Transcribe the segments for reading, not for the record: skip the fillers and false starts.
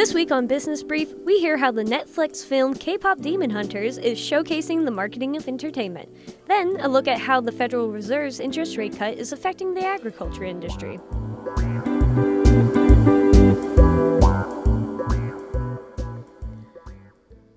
This week on Business Brief, we hear how the Netflix film K-pop Demon Hunters is showcasing the marketing of entertainment. Then, a look at how the Federal Reserve's interest rate cut is affecting the agriculture industry.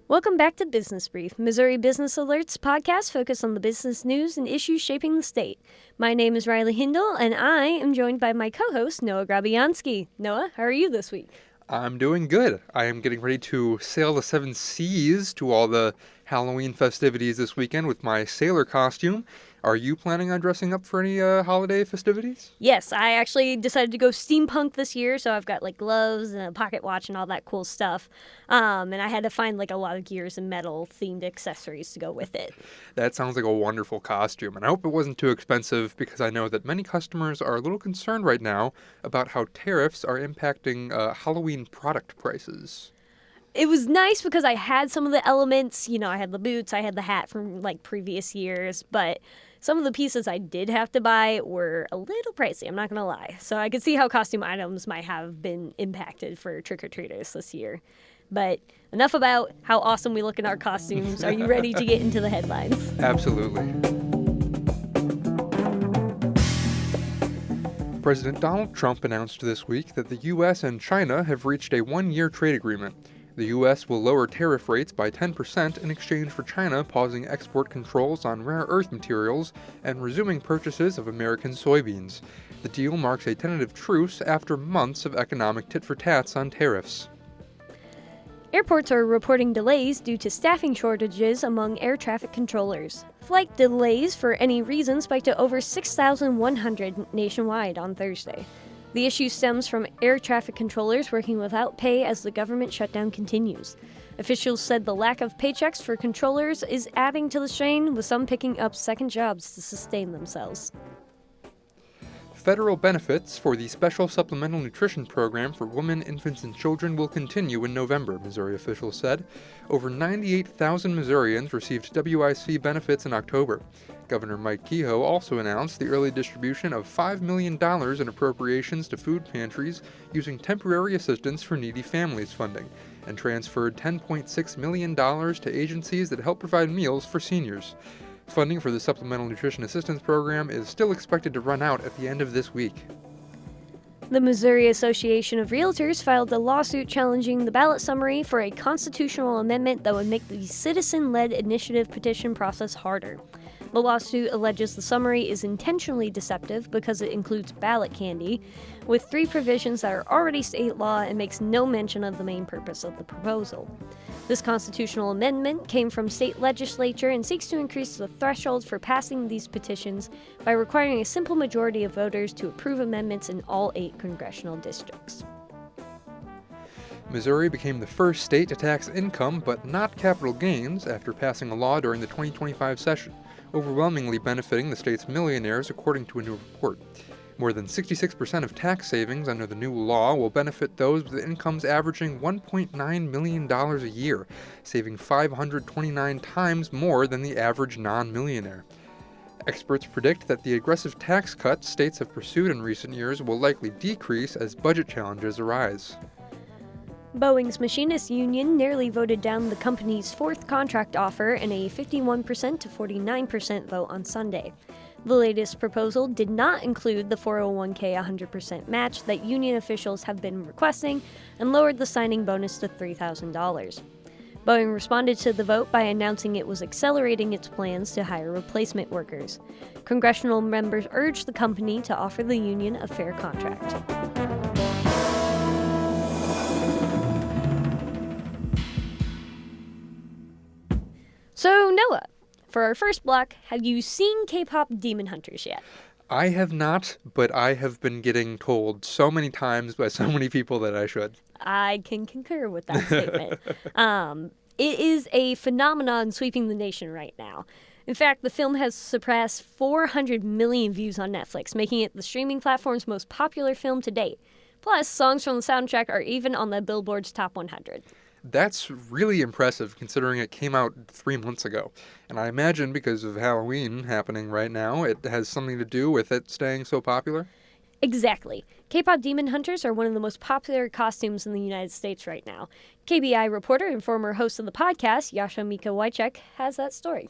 Welcome back to Business Brief, Missouri Business Alert's podcast focused on the business news and issues shaping the state. My name is Riley Hindle, and I am joined by my co-host, Noah Grabianski. Noah, how are you this week? I'm doing good. I am getting ready to sail the seven seas to all the Halloween festivities this weekend with my sailor costume. Are you planning on dressing up for any holiday festivities? Yes, I actually decided to go steampunk this year, so I've got gloves and a pocket watch and all that cool stuff. And I had to find a lot of gears and metal themed accessories to go with it. That sounds like a wonderful costume, and I hope it wasn't too expensive because I know that many customers are a little concerned right now about how tariffs are impacting Halloween product prices. It was nice because I had some of the elements. I had the boots, I had the hat from previous years, but some of the pieces I did have to buy were a little pricey, I'm not going to lie. So I could see how costume items might have been impacted for trick-or-treaters this year. But enough about how awesome we look in our costumes. Are you ready to get into the headlines? Absolutely. President Donald Trump announced this week that the U.S. and China have reached a one-year trade agreement. The U.S. will lower tariff rates by 10% in exchange for China pausing export controls on rare earth materials and resuming purchases of American soybeans. The deal marks a tentative truce after months of economic tit-for-tats on tariffs. Airports are reporting delays due to staffing shortages among air traffic controllers. Flight delays for any reason spiked to over 6,100 nationwide on Thursday. The issue stems from air traffic controllers working without pay as the government shutdown continues. Officials said the lack of paychecks for controllers is adding to the strain, with some picking up second jobs to sustain themselves. Federal benefits for the Special Supplemental Nutrition Program for women, infants, and children will continue in November, Missouri officials said. Over 98,000 Missourians received WIC benefits in October. Governor Mike Kehoe also announced the early distribution of $5 million in appropriations to food pantries using temporary assistance for needy families funding, and transferred $10.6 million to agencies that help provide meals for seniors. Funding for the Supplemental Nutrition Assistance Program is still expected to run out at the end of this week. The Missouri Association of Realtors filed a lawsuit challenging the ballot summary for a constitutional amendment that would make the citizen-led initiative petition process harder. The lawsuit alleges the summary is intentionally deceptive because it includes ballot candy, with 3 provisions that are already state law and makes no mention of the main purpose of the proposal. This constitutional amendment came from state legislature and seeks to increase the threshold for passing these petitions by requiring a simple majority of voters to approve amendments in all 8 congressional districts. Missouri became the first state to tax income but not capital gains after passing a law during the 2025 session, overwhelmingly benefiting the state's millionaires according to a new report. More than 66% of tax savings under the new law will benefit those with incomes averaging $1.9 million a year, saving 529 times more than the average non-millionaire. Experts predict that the aggressive tax cuts states have pursued in recent years will likely decrease as budget challenges arise. Boeing's Machinists Union nearly voted down the company's 4th contract offer in a 51% to 49% vote on Sunday. The latest proposal did not include the 401k 100% match that union officials have been requesting and lowered the signing bonus to $3,000. Boeing responded to the vote by announcing it was accelerating its plans to hire replacement workers. Congressional members urged the company to offer the union a fair contract. So, Noah, for our first block, have you seen K-pop Demon Hunters yet? I have not, but I have been getting told so many times by so many people that I should. I can concur with that statement. It is a phenomenon sweeping the nation right now. In fact, the film has surpassed 400 million views on Netflix, making it the streaming platform's most popular film to date. Plus, songs from the soundtrack are even on the Billboard's Top 100. That's really impressive considering it came out 3 months ago. And I imagine because of Halloween happening right now, it has something to do with it staying so popular? Exactly. K-pop Demon Hunters are one of the most popular costumes in the United States right now. KBI reporter and former host of the podcast, Yasha Mika Wychek, has that story.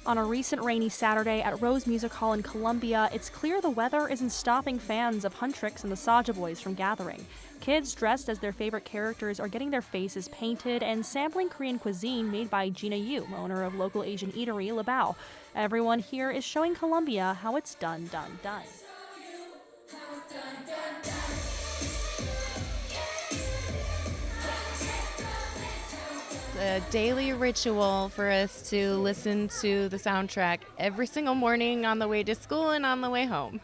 On a recent rainy Saturday at Rose Music Hall in Columbia, it's clear the weather isn't stopping fans of Huntrix and the Saja Boys from gathering. Kids dressed as their favorite characters are getting their faces painted and sampling Korean cuisine made by Gina Yu, owner of local Asian eatery Labao. Everyone here is showing Columbia how it's done. A daily ritual for us to listen to the soundtrack every single morning on the way to school and on the way home.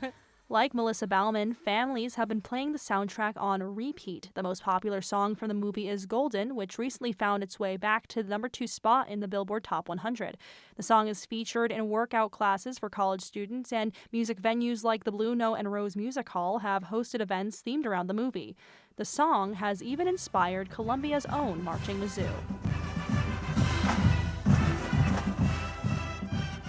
Like Melissa Bauman, families have been playing the soundtrack on repeat. The most popular song from the movie is Golden, which recently found its way back to the number 2 spot in the Billboard Top 100. The song is featured in workout classes for college students, and music venues like the Blue Note and Rose Music Hall have hosted events themed around the movie. The song has even inspired Columbia's own Marching Mizzou.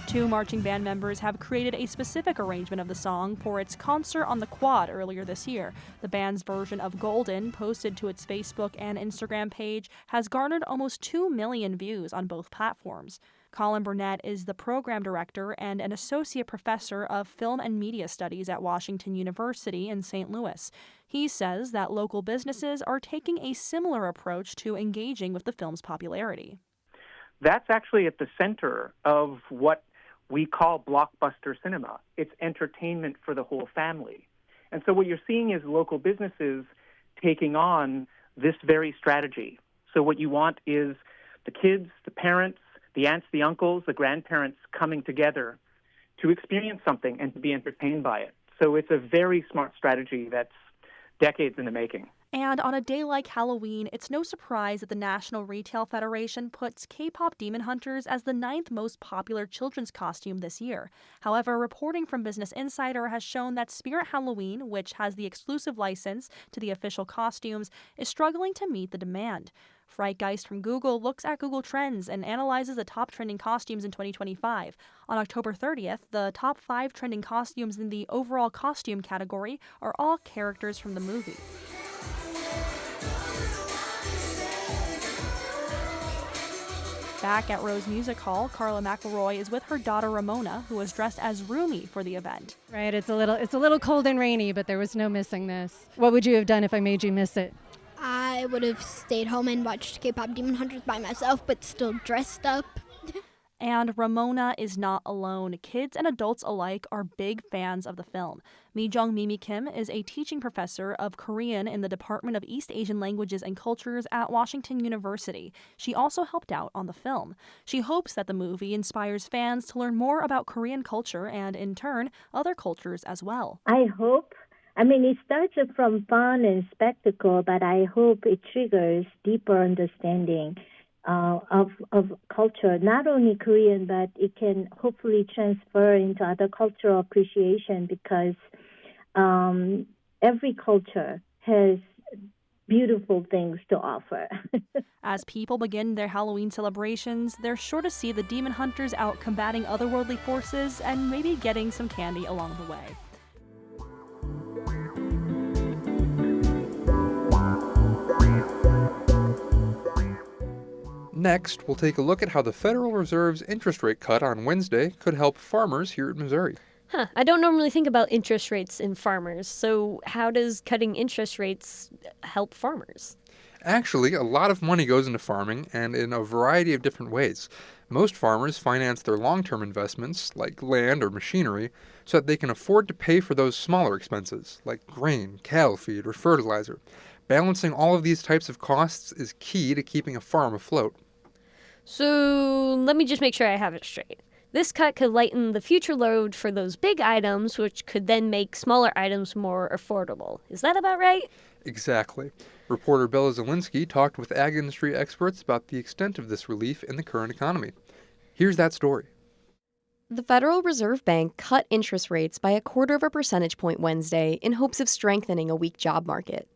2 marching band members have created a specific arrangement of the song for its concert on the Quad earlier this year. The band's version of Golden, posted to its Facebook and Instagram page, has garnered almost 2 million views on both platforms. Colin Burnett is the program director and an associate professor of film and media studies at Washington University in St. Louis. He says that local businesses are taking a similar approach to engaging with the film's popularity. That's actually at the center of what we call blockbuster cinema. It's entertainment for the whole family. And so what you're seeing is local businesses taking on this very strategy. So what you want is the kids, the parents, the aunts, the uncles, the grandparents coming together to experience something and to be entertained by it. So it's a very smart strategy that's decades in the making. And on a day like Halloween, it's no surprise that the National Retail Federation puts K-pop Demon Hunters as the 9th most popular children's costume this year. However, reporting from Business Insider has shown that Spirit Halloween, which has the exclusive license to the official costumes, is struggling to meet the demand. Frightgeist from Google looks at Google Trends and analyzes the top trending costumes in 2025. On October 30th, the top 5 trending costumes in the overall costume category are all characters from the movie. Back at Rose Music Hall, Carla McElroy is with her daughter Ramona, who was dressed as Rumi for the event. Right, it's a little cold and rainy, but there was no missing this. What would you have done if I made you miss it? I would have stayed home and watched K-pop Demon Hunters by myself, but still dressed up. And Ramona is not alone. Kids and adults alike are big fans of the film. Mi-jung Mimi Kim is a teaching professor of Korean in the Department of East Asian Languages and Cultures at Washington University. She also helped out on the film. She hopes that the movie inspires fans to learn more about Korean culture and, in turn, other cultures as well. It starts from fun and spectacle, but I hope it triggers deeper understanding of culture, not only Korean, but it can hopefully transfer into other cultural appreciation because every culture has beautiful things to offer. As people begin their Halloween celebrations, they're sure to see the Demon Hunters out combating otherworldly forces and maybe getting some candy along the way. Next, we'll take a look at how the Federal Reserve's interest rate cut on Wednesday could help farmers here in Missouri. I don't normally think about interest rates in farmers, so how does cutting interest rates help farmers? Actually, a lot of money goes into farming, and in a variety of different ways. Most farmers finance their long-term investments, like land or machinery, so that they can afford to pay for those smaller expenses, like grain, cattle feed, or fertilizer. Balancing all of these types of costs is key to keeping a farm afloat. So let me just make sure I have it straight. This cut could lighten the future load for those big items, which could then make smaller items more affordable. Is that about right? Exactly. Reporter Bella Zielinski talked with ag industry experts about the extent of this relief in the current economy. Here's that story. The Federal Reserve Bank cut interest rates by 0.25 percentage point Wednesday in hopes of strengthening a weak job market.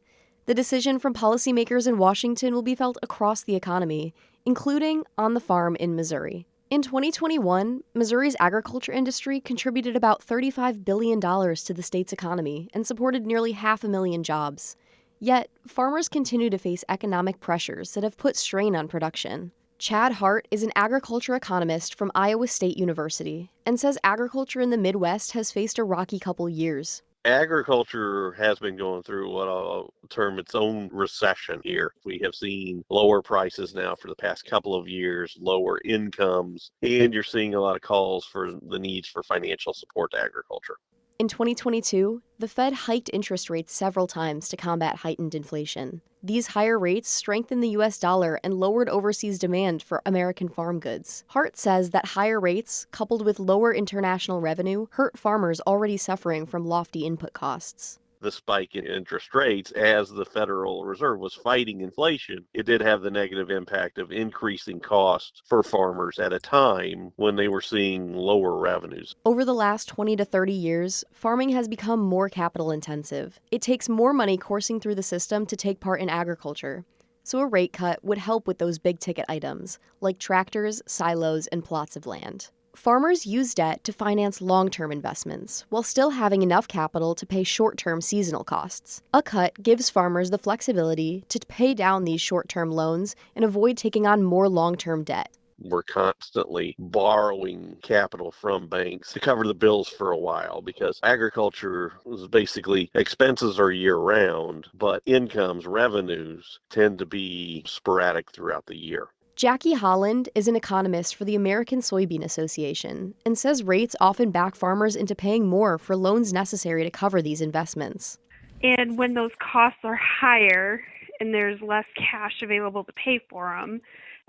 The decision from policymakers in Washington will be felt across the economy, including on the farm in Missouri. In 2021, Missouri's agriculture industry contributed about $35 billion to the state's economy and supported nearly 500,000 jobs. Yet, farmers continue to face economic pressures that have put strain on production. Chad Hart is an agriculture economist from Iowa State University and says agriculture in the Midwest has faced a rocky couple years. Agriculture has been going through what I'll term its own recession here. We have seen lower prices now for the past couple of years, lower incomes, and you're seeing a lot of calls for the needs for financial support to agriculture. In 2022, the Fed hiked interest rates several times to combat heightened inflation. These higher rates strengthened the U.S. dollar and lowered overseas demand for American farm goods. Hart says that higher rates, coupled with lower international revenue, hurt farmers already suffering from lofty input costs. The spike in interest rates, as the Federal Reserve was fighting inflation, it did have the negative impact of increasing costs for farmers at a time when they were seeing lower revenues. Over the last 20 to 30 years, farming has become more capital intensive. It takes more money coursing through the system to take part in agriculture. So a rate cut would help with those big ticket items, like tractors, silos, and plots of land. Farmers use debt to finance long-term investments, while still having enough capital to pay short-term seasonal costs. A cut gives farmers the flexibility to pay down these short-term loans and avoid taking on more long-term debt. We're constantly borrowing capital from banks to cover the bills for a while because agriculture is basically expenses are year-round, but incomes, revenues tend to be sporadic throughout the year. Jackie Holland is an economist for the American Soybean Association and says rates often back farmers into paying more for loans necessary to cover these investments. And when those costs are higher and there's less cash available to pay for them,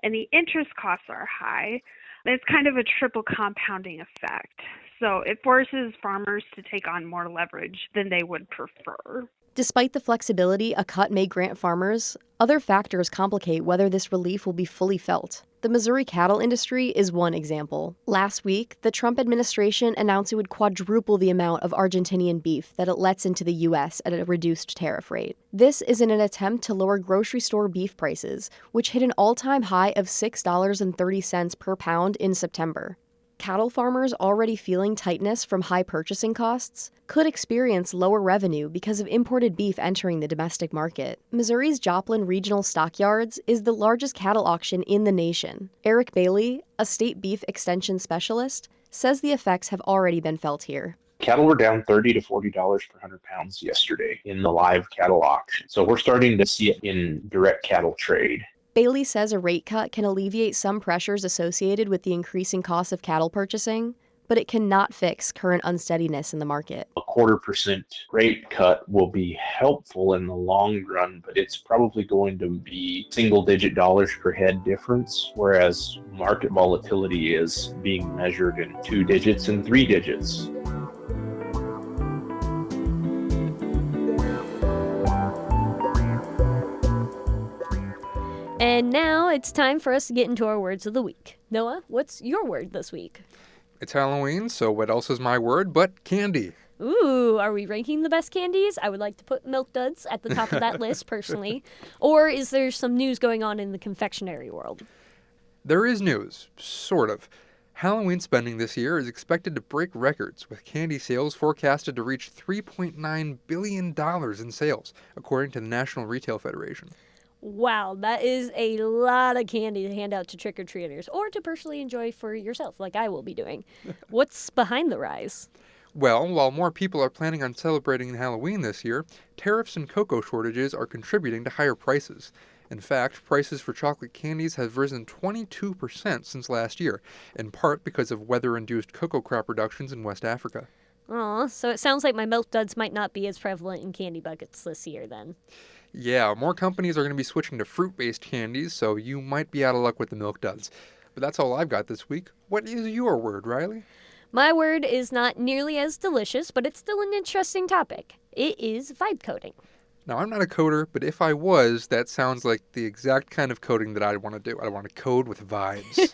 and the interest costs are high, it's kind of a triple compounding effect. So it forces farmers to take on more leverage than they would prefer. Despite the flexibility a cut may grant farmers, other factors complicate whether this relief will be fully felt. The Missouri cattle industry is one example. Last week, the Trump administration announced it would quadruple the amount of Argentinian beef that it lets into the U.S. at a reduced tariff rate. This is in an attempt to lower grocery store beef prices, which hit an all-time high of $6.30 per pound in September. Cattle farmers already feeling tightness from high purchasing costs could experience lower revenue because of imported beef entering the domestic market. Missouri's Joplin Regional Stockyards is the largest cattle auction in the nation. Eric Bailey, a state beef extension specialist, says the effects have already been felt here. Cattle were down $30 to $40 per 100 pounds yesterday in the live cattle auction. So we're starting to see it in direct cattle trade. Bailey says a rate cut can alleviate some pressures associated with the increasing cost of cattle purchasing, but it cannot fix current unsteadiness in the market. A 0.25% rate cut will be helpful in the long run, but it's probably going to be single-digit dollars per head difference, whereas market volatility is being measured in 2 digits and 3 digits. And now it's time for us to get into our words of the week. Noah, what's your word this week? It's Halloween, so what else is my word but candy? Ooh, are we ranking the best candies? I would like to put Milk Duds at the top of that list, personally. Or is there some news going on in the confectionery world? There is news, sort of. Halloween spending this year is expected to break records, with candy sales forecasted to reach $3.9 billion in sales, according to the National Retail Federation. Wow, that is a lot of candy to hand out to trick-or-treaters, or to personally enjoy for yourself, like I will be doing. What's behind the rise? Well, while more people are planning on celebrating Halloween this year, tariffs and cocoa shortages are contributing to higher prices. In fact, prices for chocolate candies have risen 22% since last year, in part because of weather-induced cocoa crop reductions in West Africa. Aw, so it sounds like my Milk Duds might not be as prevalent in candy buckets this year, then. Yeah, more companies are going to be switching to fruit-based candies, so you might be out of luck with the Milk Duds. But that's all I've got this week. What is your word, Riley? My word is not nearly as delicious, but it's still an interesting topic. It is vibe coding. Now, I'm not a coder, but if I was, that sounds like the exact kind of coding that I'd want to do. I want to code with vibes.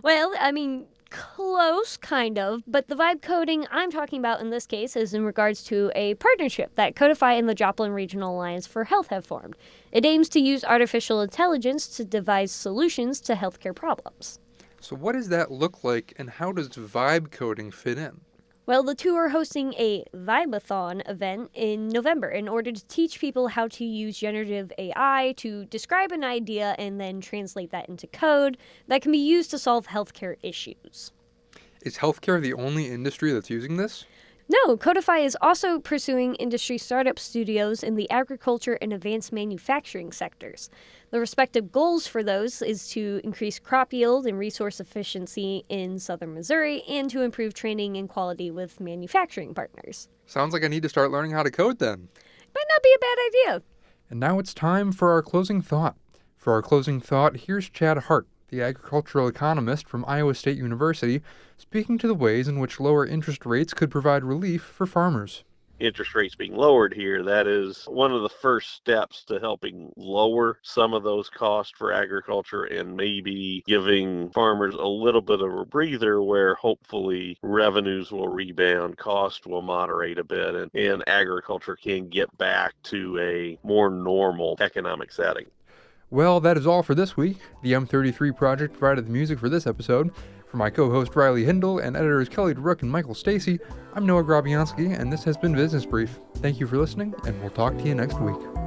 Well, I mean, close, kind of, but the vibe coding I'm talking about in this case is in regards to a partnership that Codify and the Joplin Regional Alliance for Health have formed. It aims to use artificial intelligence to devise solutions to healthcare problems. So what does that look like, and how does vibe coding fit in? Well, the two are hosting a Vibathon event in November in order to teach people how to use generative AI to describe an idea and then translate that into code that can be used to solve healthcare issues. Is healthcare the only industry that's using this? No, Codify is also pursuing industry startup studios in the agriculture and advanced manufacturing sectors. The respective goals for those is to increase crop yield and resource efficiency in southern Missouri and to improve training and quality with manufacturing partners. Sounds like I need to start learning how to code then. Might not be a bad idea. And now it's time for our closing thought. For our closing thought, here's Chad Hart, the agricultural economist from Iowa State University, speaking to the ways in which lower interest rates could provide relief for farmers. Interest rates being lowered here, that is one of the first steps to helping lower some of those costs for agriculture and maybe giving farmers a little bit of a breather where hopefully revenues will rebound, cost will moderate a bit, and agriculture can get back to a more normal economic setting. Well, that is all for this week. The M33 Project provided the music for this episode. For my co-host Riley Hindle and editors Kelly DeRook and Michael Stacy, I'm Noah Grabianski, and this has been Business Brief. Thank you for listening, and we'll talk to you next week.